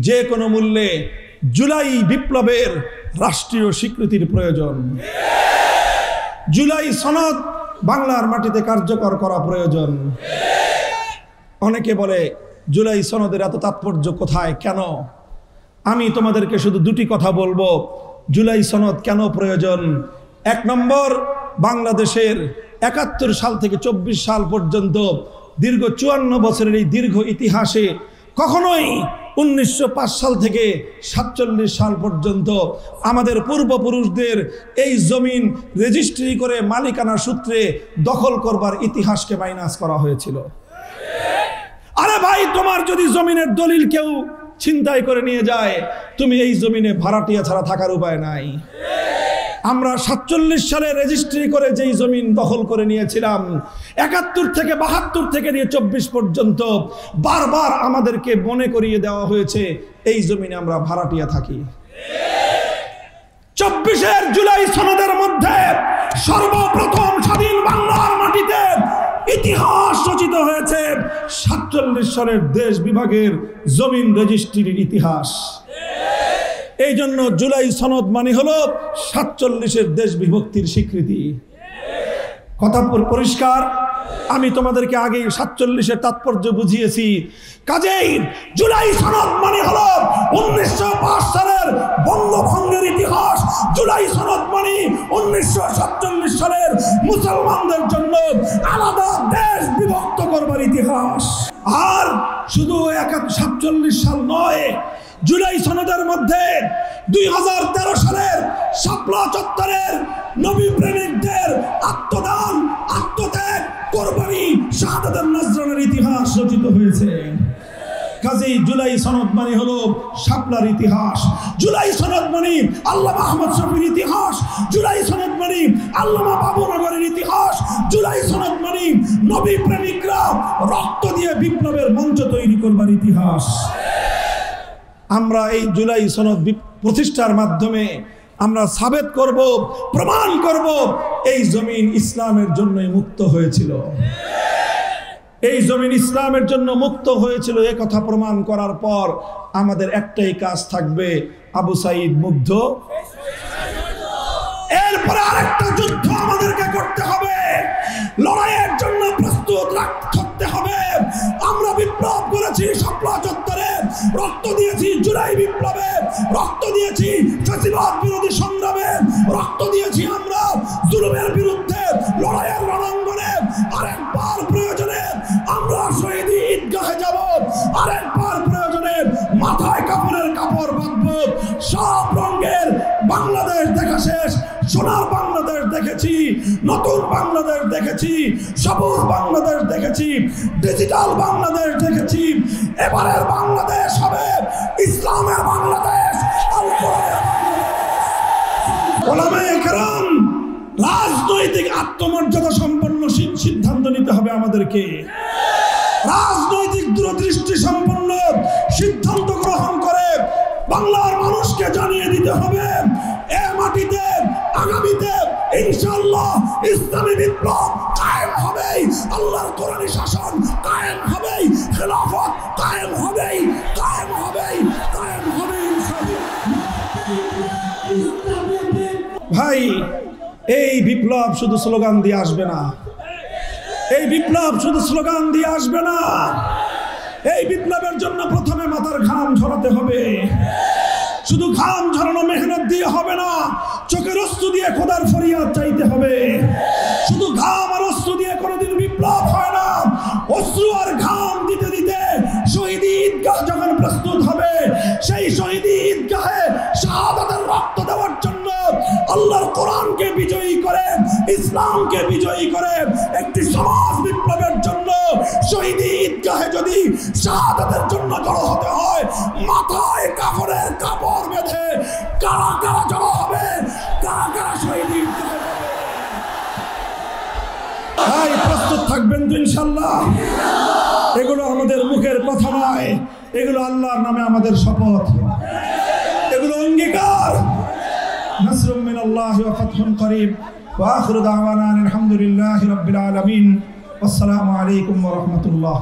যে কোনো মূল্যে জুলাই বিপ্লবের রাষ্ট্রীয় স্বীকৃতির প্রয়োজন। জুলাই সনদ বাংলার মাটিতে কার্যকর করা প্রয়োজন। অনেকে বলে জুলাই সনদের এত তাৎপর্য কোথায়, কেন? আমি তোমাদেরকে শুধু দুটি কথা বলবো জুলাই সনদ কেন প্রয়োজন। এক নম্বর, বাংলাদেশের ৭১ সাল থেকে ২৪ সাল পর্যন্ত দীর্ঘ ৫৪ বছরের এই দীর্ঘ ইতিহাসে কখনোই ১৯০৫ সাল থেকে ৪৭ সাল পর্যন্ত আমাদের পূর্বপুরুষদের এই জমিন রেজিস্ট্রি করে মালিকানা সূত্রে দখল করবার ইতিহাসকে মাইনাস করা হয়েছিল। আরে ভাই, তোমার যদি জমিনের দলিল কেউ ছিনতাই করে নিয়ে যায়, তুমি এই জমিনে ভাড়াটিয়া ছাড়া থাকার উপায় নাই। আমরা ৪৭ সালে রেজিস্ট্রি করে যেই জমিন দখল করে নিয়েছিলাম, ৭১ থেকে ৭২ থেকে নিয়ে ২৪ পর্যন্ত বারবার আমাদেরকে মনে করিয়ে দেওয়া হয়েছে এই জমিনে আমরা ভাড়াটিয়া থাকি। ২৪-এর জুলাই সনদের মধ্যে সর্বপ্রথম স্বাধীন বাংলার মাটিতে ইতিহাস রচিত হয়েছে ৪৭ সালের দেশ বিভাগের জমিন রেজিস্ট্রির ইতিহাস। এই জন্য জুলাই সনদ মানে হলো ৪৭-এর দেশ বিভক্তির স্বীকৃতি। কথা পরিষ্কার। আমি তোমাদেরকে আগে ৪৭-এর তাৎপর্য বুঝিয়েছি। কাজেই জুলাই সনদ মানে হলো ১৯০৫ সালের বঙ্গভঙ্গের ইতিহাস। জুলাই সনদ মানে ১৯৪৭ সালের মুসলমানদের জন্য আলাদা দেশ বিভক্ত করবার ইতিহাস। আর শুধু ৪৭ সাল নয়, জুলাই সনদের মধ্যে ২০১৩ সালের শাপলা চত্বরের নবী প্রেমিকদের আত্মদান, আত্মত্যাগ, কোরবানি, শাহাদাতের নজরানের ইতিহাস রচিত হয়েছে। কাজেই জুলাই সনদ মানে হলো শাপলার ইতিহাস। জুলাই সনদ মানে আল্লামা আহমদ শফির ইতিহাস। জুলাই সনদ মানে আল্লামা বাবুনগরের ইতিহাস। জুলাই সনদ মানে নবী প্রেমিকরা রক্ত দিয়ে বিপ্লবের মঞ্চ তৈরি করবার ইতিহাস। আমরা এই জুলাই সনদ প্রতিষ্ঠার মাধ্যমে আমরা সাবেত করব, প্রমাণ করব এই জমিন ইসলামের জন্যই মুক্ত হয়েছিল। এই জমিন ইসলামের জন্য মুক্ত হয়েছিল এ কথা প্রমাণ করার পর আমাদের একটাই কাজ থাকবে, আবু সাঈদ মুগ্ধ। এরপরে আরেকটা যুদ্ধ আমাদেরকে করতে হবে, লড়াইয়ের জন্য প্রস্তুত থাকতে হবে। আমরা বিপ্লব করেছি শাপলা চত্বরে, রক্ত দিয়েছি জুলাই বিপ্লবে, রক্ত দিয়েছি ফ্যাসিবাদ বিরোধী সংগ্রামে, রক্ত দিয়েছি আমরা জুলুমের বিরুদ্ধে লড়াইয়ের রণাঙ্গনে। আরেকবার প্রয়োজনে আমরা শহীদি ঈদগাহে যাব, আরেকবার প্রয়োজনে মাথায় কাপড়ের কাপড় বাঁধব। সব রঙের বাংলাদেশ দেখা শেষ। সোনার বাংলাদেশ দেখেছি, নতুন বাংলাদেশ দেখেছি, সবুজ বাংলাদেশ দেখেছি, ডিজিটাল বাংলাদেশ দেখেছি। এবারের বাংলাদেশ হবে ইসলামের বাংলাদেশ। ওলামায়ে কেরাম, রাজনৈতিক আত্মমর্যাদা সম্পন্ন সিদ্ধান্ত নিতে হবে আমাদেরকে। রাজনৈতিক দূরদৃষ্টি সম্পন্ন সিদ্ধান্ত গ্রহণ করে বাংলার মানুষকে জানিয়ে দিতে হবে এ মাটিতে আগামীতে ইনশাআল্লাহ ইসলামী বিপ্লব কায়েম হবে, আল্লাহর কোরআনী শাসন কায়েম হবে, খেলাফত কায়েম হবে, কায়েম হবে, কায়েম হবে ইনশাআল্লাহ। ভাই, এই বিপ্লব শুধু স্লোগান দিয়ে আসবে না। এই বিপ্লব শুধু স্লোগান দিয়ে আসবে না। এই বিপ্লবের জন্য প্রথমে মাথার ঘাম ঝরাতে হবে। শুধু ঘাম ঝরানো মেহনত দিয়ে হবে না, চোখের অশ্রু দিয়ে খোদার ফরিয়াদ চাইতে হবে। শুধু ঘাম আর অশ্রু দিয়ে কোনোদিন বিপ্লব হয় না। অশ্রু আর ঘাম দিতে দিতে শহীদি ঈদগাহ যখন প্রস্তুত হবে, সেই শহীদি ঈদগাহে শাহাদাতের রক্ত দেওয়ার জন্য আল্লাহর কোরআনকে বিজয়ী করে, ইসলামকে বিজয়ী করে একটি সমাজ বিপ্লবের জন্য শহীদি ঈদগাহে যদি শাহাদাতের জন্য জড়ো হতে হয়, মাথায় কাপড়ের কাপড় বেঁধে কারা কারা জড়ো হবে, কারা কারা শহীদি ঈদগাহে ভাই প্রস্তুত থাকবেন তো ইনশাআল্লাহ। এগুলো আমাদের মুখের কথা নয়, এগুলো আল্লাহর নামে আমাদের শপথ, এগুলো অঙ্গীকার। নাসরুম মিনাল্লাহি ওয়া ফাতহুন করিব ওয়া আখিরু দাওয়ানা আলহামদুলিল্লাহি রাব্বিল আলামিন। আসসালামু আলাইকুম ওয়া রাহমাতুল্লাহ।